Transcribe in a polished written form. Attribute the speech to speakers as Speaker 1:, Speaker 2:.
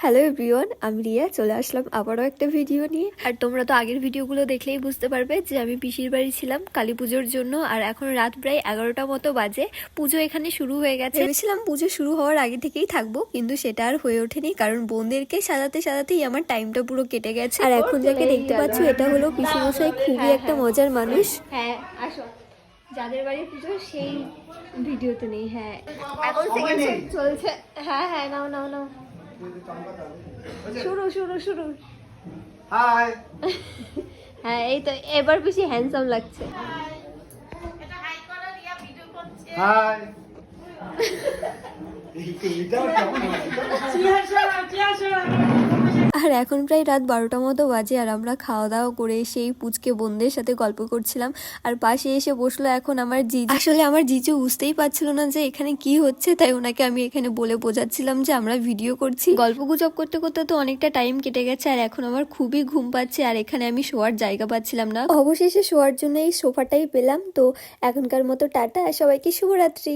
Speaker 1: Hello everyone, আমি রিয়া চলে আসলাম আবারও একটা ভিডিও নিয়ে। আর তোমরা তো আগের ভিডিওগুলো দেখলেই বুঝতে পারবে যে আমি পিসির বাড়ি ছিলাম কালী পুজোর জন্য। আর এখন রাত প্রায় 11টা মতো বাজে, পুজো এখানে শুরু হয়ে গেছে। ভেবেছিলাম পুজো শুরু হওয়ার আগে থেকেই থাকবো, কিন্তু সেটা আর হয়ে ওঠেনি, কারণ বোনদেরকে সাজাতে সাজাতেই আমার টাইমটা পুরো কেটে গেছে। আর এখন যাকে দেখতে পাচ্ছ এটা হলো পিসিমশাই, খুবই একটা মজার মানুষ। হ্যাঁ আসো, যাদের বাড়ি পুজো সেই ভিডিওতে নেই। হ্যাঁ এখন সেকেন্ড সেট চলছে। হ্যাঁ হ্যাঁ, নাও নাও নাও, শুরু শুরু শুরু।
Speaker 2: হাই
Speaker 1: হ্যাঁ এই তো, এবার বেশি হ্যান্ডসাম লাগছে।
Speaker 2: হাই
Speaker 1: আর এখন প্রায় রাত 12টা মতো বাজে, আর আমরা খাওয়া দাওয়া করে সেই পুচকে বোনদের সাথে গল্প করছিলাম। আর পাশে এসে বসলো এখন আমার জিজু। আসলে আমার জিজু বুঝতেই পারছিল না যে এখানে কি হচ্ছে, তাই ওনাকে আমি এখানে বলে বোঝাচ্ছিলাম যে আমরা ভিডিও করছি। গল্প গুজব করতে করতে তো অনেকটা টাইম কেটে গেছে, আর এখন আমার খুবই ঘুম পাচ্ছে, আর এখানে আমি শোয়ার জায়গা পাচ্ছিলাম না। অবশেষে শোয়ার জন্য এই সোফাটাই পেলাম। তো এখনকার মতো টাটা, সবাইকে শুভরাত্রি।